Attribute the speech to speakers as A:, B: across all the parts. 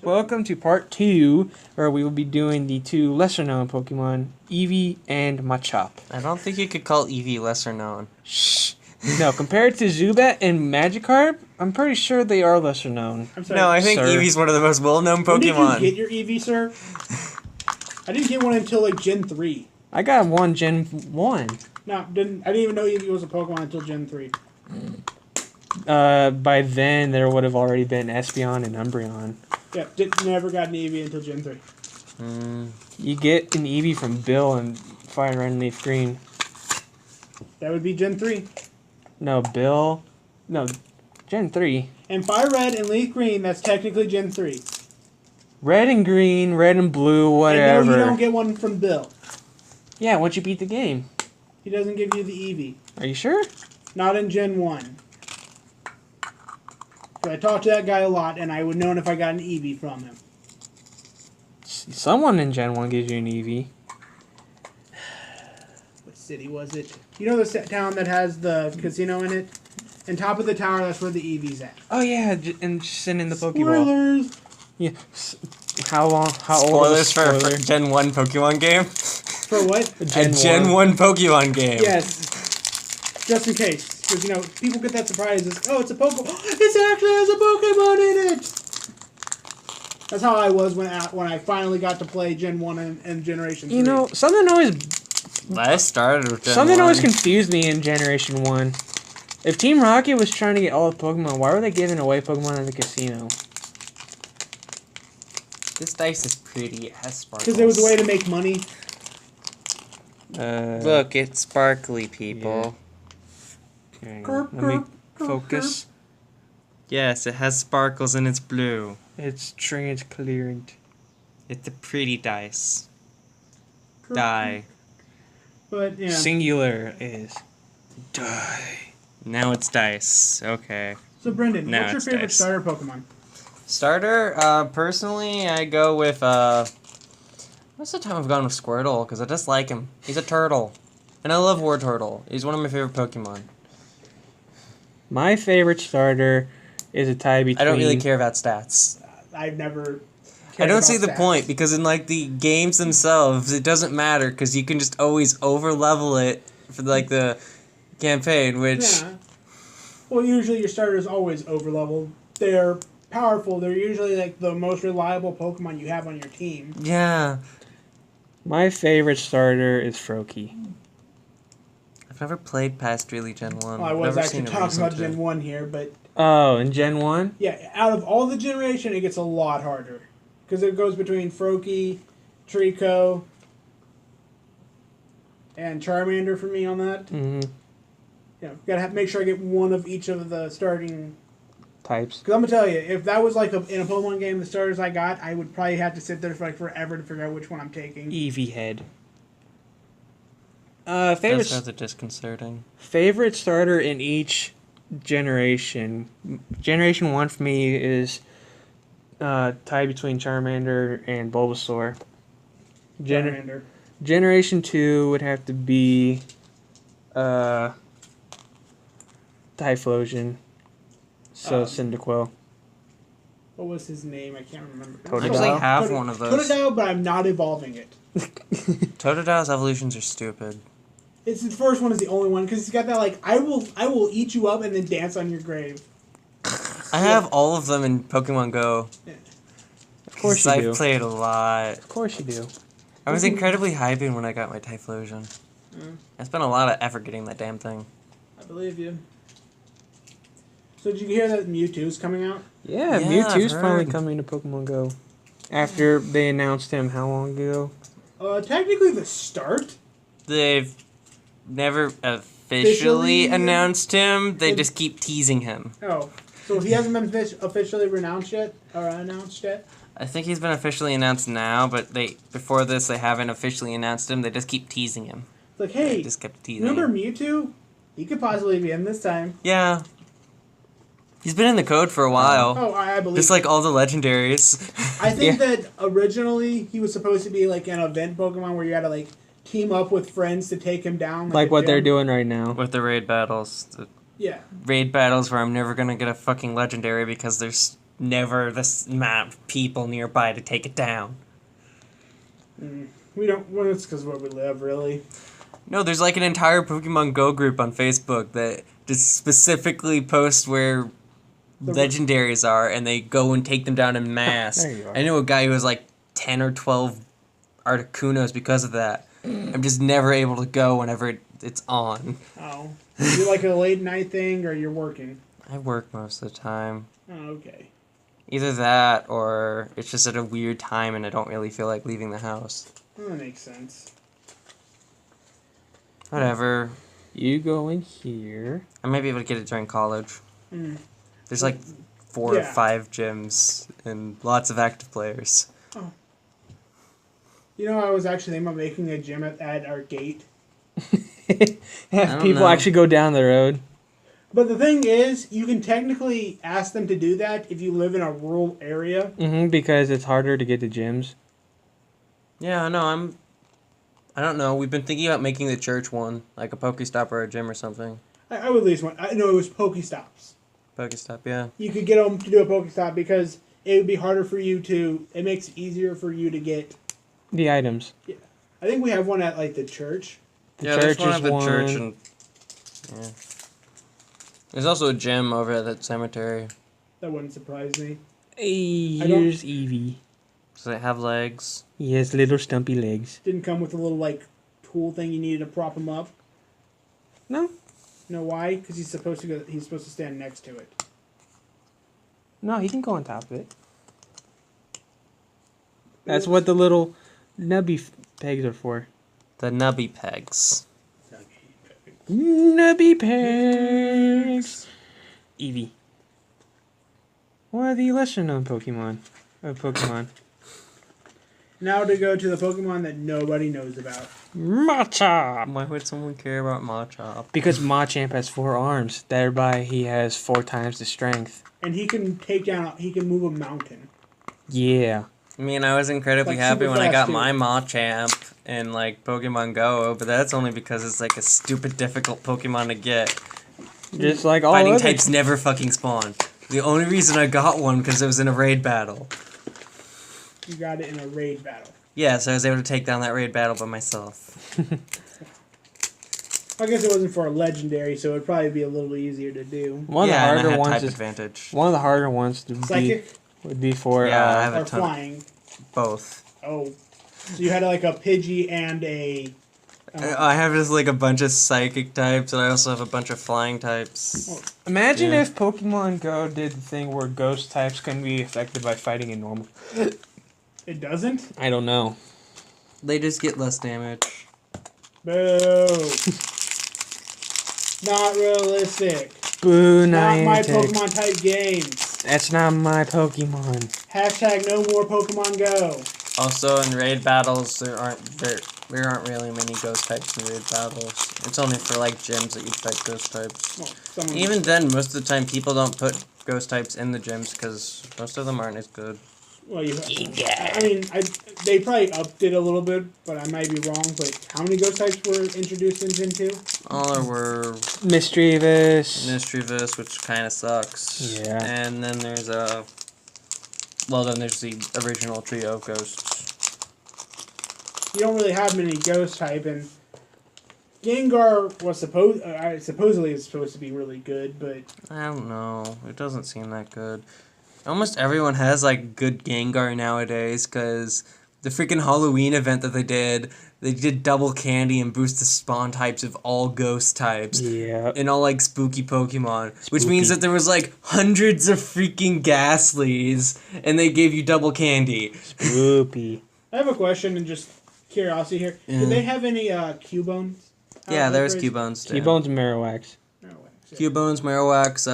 A: Welcome to part 2, where we will be doing the two lesser-known Pokemon, Eevee and Machop.
B: I don't think you could call Eevee lesser known.
A: Shh. No, compared to Zubat and Magikarp, I'm pretty sure they are lesser-known.
C: I'm sorry.
B: No, I think
A: sir.
B: Eevee's one of the most well-known
C: When
B: Pokemon.
C: did you get your Eevee, sir? I didn't get one until like Gen 3.
A: I got one Gen 1.
C: No, I didn't even know Eevee was a Pokemon until Gen 3.
A: By then, there would have already been Espeon and Umbreon.
C: Yeah, never got an Eevee until Gen 3.
A: You get an Eevee from Bill and Fire Red and Leaf Green.
C: That would be Gen 3.
A: No, Bill. No, Gen 3.
C: And Fire Red and Leaf Green, that's technically Gen 3.
A: Red and green, red and blue, whatever.
C: And no, you don't get one from Bill.
A: Yeah, once you beat the game.
C: He doesn't give you the Eevee.
A: Are you sure?
C: Not in Gen 1. So I talked to that guy a lot, and I would know if I got an Eevee from him.
A: Someone in Gen 1 gives you an Eevee.
C: What city was it? You know the town that has the casino in it? And top of the tower, that's where the Eevee's at.
A: Oh yeah, and send in the Pokeball.
C: Spoilers!
A: Yeah. How long? How old?
B: Spoilers for Gen 1 Pokemon game?
C: For what?
B: A Gen 1 Pokemon game.
C: Yes. Just in case. Because, you know, people get that surprise. It's, oh, it's a Pokemon. It actually has a Pokemon in it! That's how I was when I finally got to play Gen 1 and Generation 3.
A: You know, something always
B: I started with Gen 1.
A: always confused me in Generation 1. If Team Rocket was trying to get all the Pokemon, why were they giving away Pokemon at the casino?
B: This dice is pretty. It has sparkles.
C: Because it was a way to make money.
B: Look, it's sparkly, people.
A: Okay, let me focus.
B: Yes, it has sparkles and it's blue.
A: It's transparent.
B: It's a pretty dice. Die.
C: But, yeah.
A: Singular is die.
B: Now it's dice. Okay.
C: So, Brendan,
B: Now
C: what's your
B: it's
C: favorite
B: dice.
C: starter Pokemon?
B: Starter, personally, I go with, most of the time I've gone with Squirtle, because I just like him. He's a turtle. And I love War Turtle. He's one of my favorite Pokemon.
A: My favorite starter is a tie between.
B: I don't really care about stats.
C: I've never...
B: I don't see the
C: stats.
B: point, because in, like, the games themselves, it doesn't matter, because you can just always over-level it for, like, the campaign, which...
C: Yeah. Well, usually your starters always over-leveled. They're powerful. They're usually, like, the most reliable Pokemon you have on your team.
B: Yeah.
A: My favorite starter is Froakie.
B: I've never played past really Gen 1.
C: Well, I was
B: Never
C: actually
B: seen a
C: talking
B: reason
C: about
B: to.
C: Gen 1 here, but...
A: Oh, in Gen 1?
C: Yeah, out of all the generation, it gets a lot harder. Because it goes between Froakie, Trico, and Charmander for me on that.
A: Mm-hmm.
C: You know, gotta make sure I get one of each of the starting...
A: Types.
C: Because I'm gonna tell you, if that was like in a Pokemon game, the starters I got, I would probably have to sit there for like forever to figure out which one I'm taking.
A: Eevee head.
B: That's rather disconcerting.
A: Favorite starter in each generation. Generation 1 for me is tied between Charmander and Bulbasaur.
C: Charmander.
A: Generation 2 would have to be Typhlosion. So Cyndaquil.
C: What was his name? I can't remember.
A: Totodile.
B: I actually have one of those.
C: Totodile, but I'm not evolving it.
B: Totodile's evolutions are stupid.
C: It's the first one is the only one because he's got that like I will eat you up and then dance on your grave.
B: I have all of them in Pokemon Go.
C: Yeah.
A: Of course you do.
B: I've played a lot.
A: Of course you do.
B: I was incredibly hyping when I got my Typhlosion. I spent a lot of effort getting that damn thing.
C: I believe you. So did you hear that Mewtwo's coming out?
A: Yeah,
B: Yeah,
A: Mewtwo's
B: I've
A: finally
B: heard.
A: coming to Pokemon Go. After they announced him how long ago?
C: Technically the start.
B: They've never officially
C: Officially?
B: announced him. They
C: It-
B: just keep teasing him.
C: Oh, so he hasn't been officially announced yet.
B: I think he's been officially announced now, but before this they haven't officially announced him. They just keep teasing him.
C: It's like,
B: They
C: hey,
B: just kept teasing
C: remember
B: him.
C: Mewtwo? He could possibly be in this time.
B: Yeah. He's been in the code for a while.
C: Oh, I believe.
B: Just like all the legendaries.
C: I think that originally he was supposed to be like an event Pokemon where you had to like team up with friends to take him down.
A: Like
C: a
A: what they're
C: gym.
A: doing right now.
B: With the raid battles. The
C: Yeah.
B: raid battles where I'm never going to get a fucking legendary because there's never the amount of people nearby to take it down.
C: We don't. Well, it's because where we live, really.
B: No, there's like an entire Pokemon Go group on Facebook that just specifically posts where legendaries are, and they go and take them down in mass.
A: There you are.
B: I know a guy who has like 10 or 12 Articunos because of that. I'm just never able to go whenever it's on.
C: Oh, is it like a late night thing, or you're working?
B: I work most of the time.
C: Oh, okay.
B: Either that, or it's just at a weird time and I don't really feel like leaving the house.
C: Well, that makes sense.
B: Whatever.
A: You go in here.
B: I might be able to get it during college.
C: Mm.
B: There's like 4 or
C: Yeah.
B: 5 gyms and lots of active players.
C: You know, I was actually thinking about making a gym at our gate.
A: Have
B: don't
A: people
B: know.
A: actually go down the road.
C: But the thing is, you can technically ask them to do that if you live in a rural area.
A: Because it's harder to get to gyms.
B: Yeah, no, I don't know. We've been thinking about making the church one, like a Pokestop or a gym or something.
C: I would at least want. I know it was Pokestops.
B: Pokestop, yeah.
C: You could get them to do a Pokestop because it would be harder for you to. It makes it easier for you to get.
A: The items.
C: I think we have one at like the church.
A: The
B: Yeah,
A: church
B: there's one
A: is
B: at the
A: one.
B: church and yeah. There's also a gym over at that cemetery.
C: That wouldn't surprise me.
A: Hey,
C: I don't-
A: here's Eevee.
B: Does it have legs?
A: He has little stumpy legs.
C: Didn't come with a little like tool thing you needed to prop him up.
A: No.
C: You know why? Because he's supposed to go. He's supposed to stand next to it.
A: No, he can go on top of it. That's what the little nubby pegs are for.
B: The nubby pegs.
A: Nubby pegs. Eevee. One of the lesser known Pokemon.
C: Now to go to the Pokemon that nobody knows about.
A: Machop.
B: Why would someone care about Machop?
A: Because Machamp has 4 arms, thereby he has 4 times the strength.
C: And he can take down. He can move a mountain.
A: Yeah.
B: I mean, I was incredibly
C: Like,
B: happy
C: super
B: when I got
C: fast, too.
B: my Machamp in like Pokemon Go, but that's only because it's like a stupid difficult Pokemon to get.
A: Just like all
B: Fighting
A: other
B: types never fucking spawn. The only reason I got one because it was in a raid battle.
C: You got it in a raid battle.
B: Yeah, so I was able to take down that raid battle by myself.
C: I guess it wasn't for a legendary, so it'd probably be a little easier to do.
A: One
B: yeah,
A: of
B: and
A: the
B: I
A: harder
B: had
A: ones
B: type
A: is
B: advantage.
A: one of the harder ones to
C: Psychic
A: would be for
B: Yeah, I have a
C: or
B: ton
C: flying.
B: both.
C: Oh, so you had like a Pidgey and a.
B: I have just like a bunch of psychic types, and I also have a bunch of flying types.
A: Imagine
B: Yeah.
A: if Pokemon Go did the thing where ghost types can be affected by fighting in normal.
C: It doesn't.
A: I don't know.
B: They just get less damage.
C: Boo. Not realistic.
A: Boo,
C: Not my
A: Niantic.
C: Pokemon type games.
A: That's not my Pokemon.
C: Hashtag no more Pokemon Go.
B: Also, in raid battles, there aren't really many ghost types in raid battles. It's only for like gyms that you fight ghost types.
C: Well, someone,
B: Even then, most of the time, people don't put ghost types in the gyms because most of them aren't as good.
C: well, I mean, they probably upped it a little bit, but I might be wrong. But how many ghost types were introduced in Gen 2?
B: All there were
A: Mischievous.
B: Mischievous, which kind of sucks.
A: Yeah.
B: And then there's then there's the original trio of ghosts.
C: You don't really have many ghost type, and Gengar was supposedly is supposed to be really good, but
B: I don't know. It doesn't seem that good. Almost everyone has like good Gengar nowadays because the freaking Halloween event that they did double candy and boost the spawn types of all ghost types.
A: Yeah.
B: And all like spooky Pokemon. Which
A: Spooky.
B: means that there was like hundreds of freaking Ghastlies and they gave you double candy.
A: Spoopy.
C: I have a question and just curiosity here.
B: Yeah.
C: Did they have any Cubones?
B: Yeah, there was Cubones too.
A: Cubones and Marowaks.
C: No,
B: Cubones, Marowaks,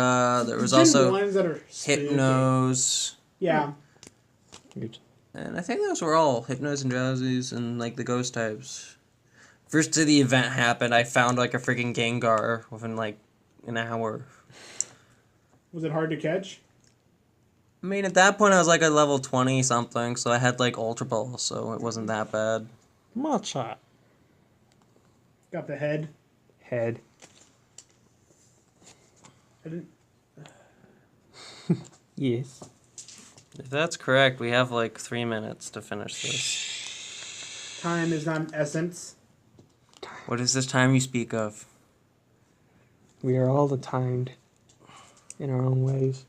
B: there was
C: Gen
B: also
C: ones that are spooky.
B: Hypnos.
C: Yeah.
B: And I think those were all Hypnos and Drowsies and like the ghost types. First day the event happened, I found like a freaking Gengar within like an hour.
C: Was it hard to catch?
B: I mean, at that point I was like a level 20 something, so I had like Ultra Ball, so it wasn't that bad.
A: Machop.
C: Got the head.
A: Head.
C: I didn't.
A: Yes.
B: If that's correct, we have like 3 minutes to finish this.
C: Time is not an essence.
B: What is this time you speak of?
A: We are all the timed in our own ways.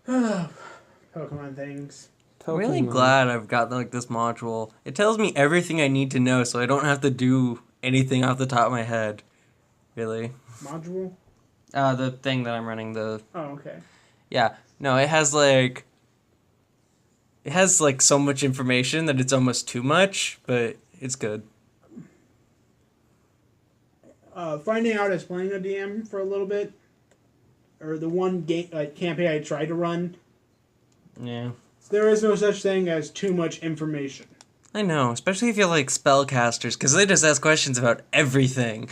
C: Pokemon things.
B: I'm really
A: Pokemon.
B: glad I've got like this module. It tells me everything I need to know, so I don't have to do anything off the top of my head. Really.
C: Module?
B: The thing that I'm running, the...
C: Oh, okay.
B: Yeah. No, it has like so much information that it's almost too much, but it's good.
C: Finding out I was playing a DM for a little bit, or the one game campaign I tried to run,
B: Yeah.
C: there is no such thing as too much information.
B: I know, especially if you like spellcasters, because they just ask questions about everything.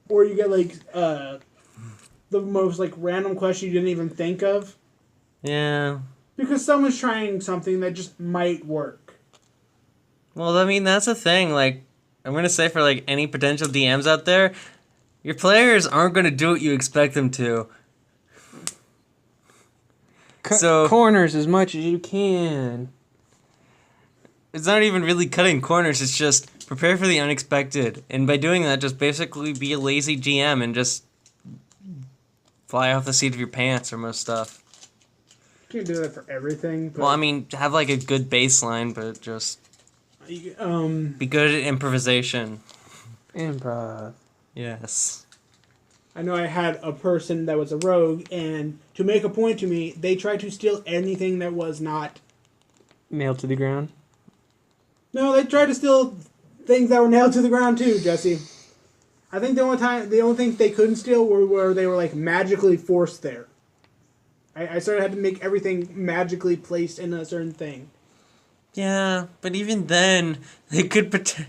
C: Or you get like the most like random question you didn't even think of
B: Yeah.
C: because someone's trying something that just might work.
B: Well, I mean, that's the thing. Like, I'm going to say for, like, any potential DMs out there, your players aren't going to do what you expect them to.
A: Cut
B: So-
A: corners as much as you can.
B: It's not even really cutting corners. It's just prepare for the unexpected. And by doing that, just basically be a lazy GM and just fly off the seat of your pants for most stuff.
C: You can't do that for everything. But
B: Well, I mean, have, like, a good baseline, but just be good at improvisation.
A: Improv.
B: Yes.
C: I know I had a person that was a rogue, and to make a point to me, they tried to steal anything that was not.
A: Nailed to the ground.
C: No, they tried to steal things that were nailed to the ground too, Jesse. I think the only thing they couldn't steal were where they were like magically forced there. I sort of had to make everything magically placed in a certain thing.
B: Yeah, but even then, they could if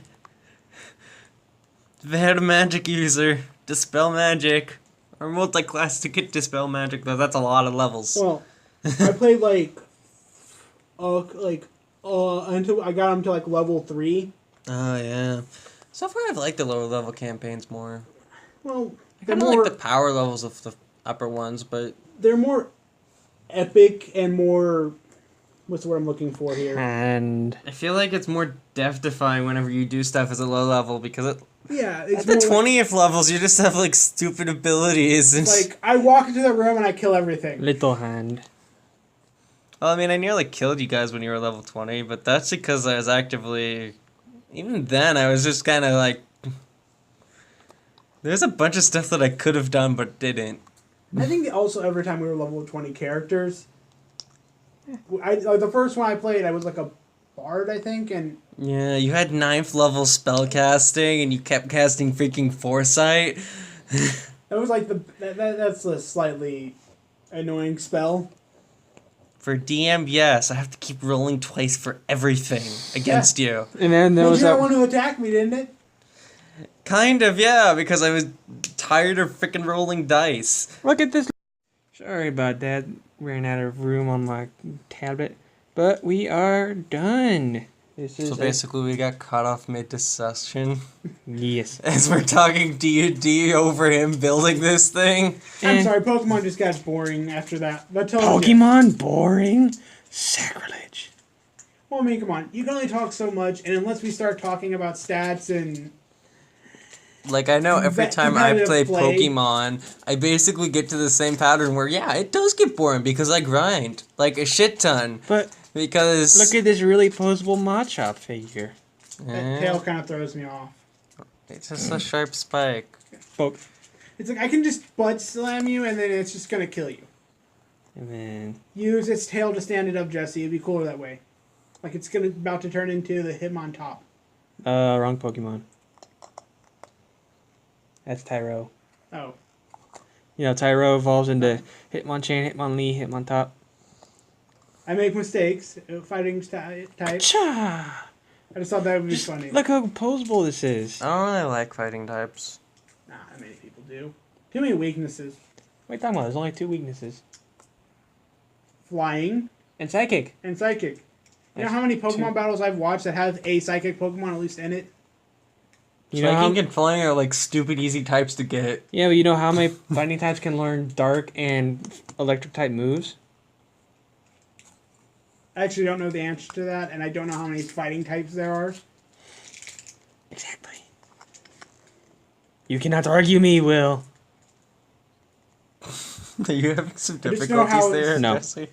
B: they had a magic user, dispel magic, or multi-class to get dispel magic, but that's a lot of levels.
C: Well, I played until I got them to like level 3.
B: Oh, yeah. So far, I've liked the lower level campaigns more.
C: Well,
B: I
C: they're
B: kind of
C: more
B: like the power levels of the upper ones, but
C: they're more epic and more. What's the word I'm looking for here?
A: And
B: I feel like it's more death-defying whenever you do stuff as a low level, because
C: Yeah,
B: at
C: it's
B: the
C: more
B: 20th levels, you just have, like, stupid abilities. And
C: like I walk into the room and I kill everything.
A: little hand.
B: Well, I mean, I nearly killed you guys when you were level 20, but that's because I was actively... Even then, I was just kind of like... There's a bunch of stuff that I could have done, but didn't.
C: I think also every time we were level 20 characters, the first one I played, I was like a bard, I think, and
B: Yeah, you had 9th level spell casting, and you kept casting freaking Foresight.
C: that was like that's a slightly annoying spell.
B: For DM, yes, I have to keep rolling twice for everything against you.
A: And then there
C: Made
A: was
C: you that
A: that
C: one who attacked me, didn't it?
B: Kind of, yeah, because I was tired of freaking rolling dice.
A: Look at this. Sorry about that. Ran out of room on my tablet. But we are done. This is
B: So basically, we got cut off mid-discussion
A: yes.
B: as we're talking D&D over him building this thing.
C: I'm
A: Eh.
C: sorry, Pokemon just got boring after that. But told you.
A: Pokemon boring? Sacrilege.
C: Well, I mean, come on. You can only talk so much, and unless we start talking about stats and
B: Like, I know every time I play
C: competitive play.
B: Pokemon, I basically get to the same pattern where, yeah, it does get boring because I grind. Like, a shit ton.
A: But
B: Because...
A: look at this really posable Machop figure.
C: that tail kind of throws me off.
B: It's just a sharp spike.
A: Poke.
C: It's like I can just butt slam you, and then it's just gonna kill you.
A: And then
C: Use its tail to stand it up, Jesse. It'd be cooler that way. Like it's about to turn into the Hitmontop.
A: wrong Pokemon. That's Tyro.
C: Oh.
A: You know, Tyro evolves into Hitmonchan, Hitmonlee, Hitmontop.
C: I make mistakes. Fighting type.
A: Cha!
C: I just thought that would be funny.
A: Look how posable this is.
B: I don't really like fighting types.
C: Nah, many people do. Too many weaknesses.
A: What are you talking about? There's only 2 weaknesses.
C: Flying
A: And Psychic.
C: and Psychic. You know
A: That's
C: how many Pokemon
A: 2.
C: battles I've watched that have a Psychic Pokemon at least in it?
A: You know how,
B: Psychic and Flying are like stupid easy types to get.
A: yeah, but you know how many fighting types can learn dark and electric type moves?
C: I actually don't know the answer to that, and I don't know how many fighting types there are.
A: Exactly. You cannot argue me, Will.
B: Are you having some
C: I just know how
B: difficulties there,
A: No.
B: Jesse?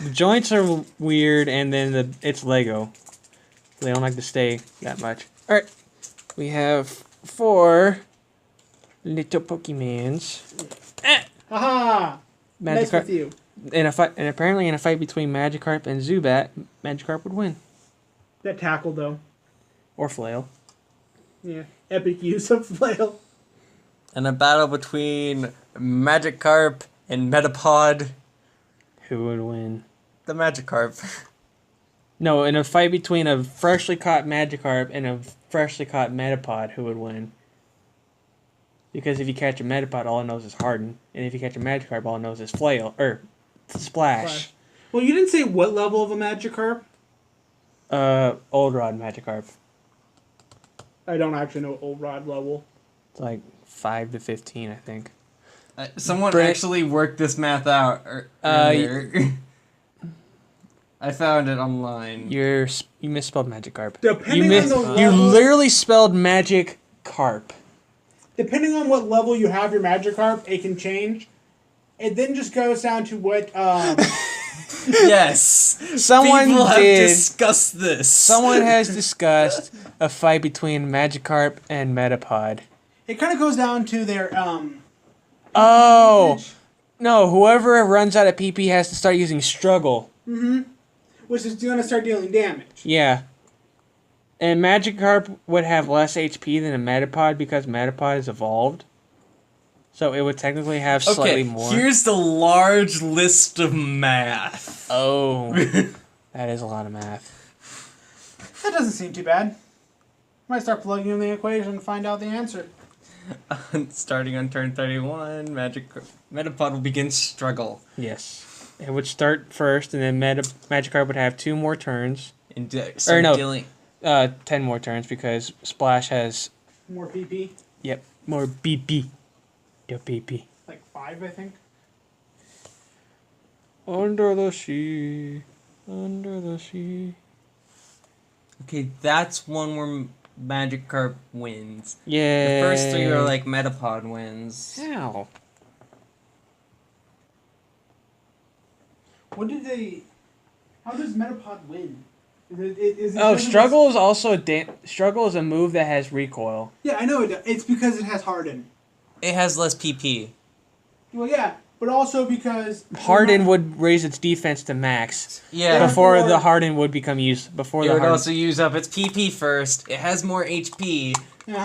A: The joints are weird, and then it's Lego. They don't like to stay that much. All right, we have 4 little Pokemons.
C: Haha! Mess with
A: Magikarp
C: you.
A: in a fight, and apparently in a fight between Magikarp and Zubat, Magikarp would win,
C: That tackle, though.
A: or Flail.
C: Yeah. Epic use of flail.
B: And a battle between Magikarp and Metapod.
A: Who would win?
B: The Magikarp.
A: No, in a fight between a freshly caught Magikarp and a freshly caught Metapod, who would win? Because if you catch a Metapod, all it knows is Harden, and if you catch a Magikarp, all it knows is Flail or Splash.
C: Well, you didn't say what level of a Magikarp.
A: Old Rod Magikarp.
C: I don't actually know old rod level.
A: It's like 5 to 15, I think.
B: Someone
A: Brent-
B: actually worked this math out earlier. I found it online.
A: You misspelled Magikarp.
C: Depending on the
A: You
C: level-
A: literally spelled Magic Carp.
C: Depending on what level you have your Magikarp, it can change. It then just goes down to what.
B: Yes.
A: Someone
B: People have
A: did.
B: discussed this.
A: Someone has discussed a fight between Magikarp and Metapod.
C: It kind of goes down to their.
A: Oh! No, whoever runs out of PP has to start using Struggle.
C: Which is going to start dealing damage.
A: Yeah. And Magikarp would have less HP than a Metapod because Metapod is evolved. So it would technically have slightly more.
B: Here's the large list of math.
A: Oh. That is a lot of math.
C: That doesn't seem too bad. Might start plugging in the equation and find out the answer.
B: Starting on turn 31, Metapod will begin struggle.
A: Yes. It would start first, and then Magikarp would have 2 more turns.
B: And
A: no. 10 more turns because Splash has,
C: More PP.
A: yep, more BP. Yo, BP.
C: Like 5, I think.
A: Under the sea. Under the sea.
B: Okay, that's one where Magikarp wins.
A: Yeah.
B: The first 3 are like Metapod wins.
A: How?
C: What did they... How does Metapod win? Is it
A: Oh,
C: because it
A: Struggle is also Struggle is a move that has recoil.
C: Yeah, I know it. It's because it has Harden.
B: It has less PP.
C: Well, yeah, but also because
A: Harden would raise its defense to max
B: Yeah.
A: before
C: Before-
A: the Harden would become used. Before
B: It
A: the
B: would
A: Harden.
B: also use up its PP first. It has more HP,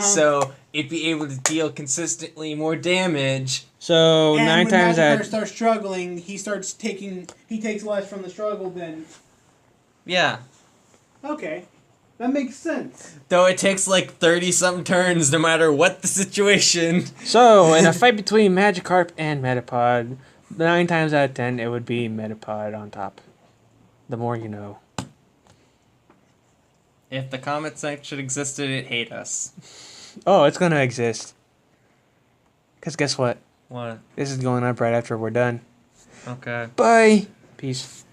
B: so it'd be able to deal consistently more damage.
A: So
C: and
A: 9
C: when
A: times
C: Magikarp
A: out.
C: starts struggling, he takes less from the struggle than.
B: Yeah.
C: Okay, that makes sense.
B: Though it takes like 30-something turns no matter what the situation.
A: So in a fight between Magikarp and Metapod, 9 times out of 10 it would be Metapod on top. The more you know.
B: If the comment section existed, it'd hate us.
A: Oh, it's gonna exist. Cause guess what?
B: What?
A: This is going up right after we're done.
B: Okay.
A: Bye. Peace.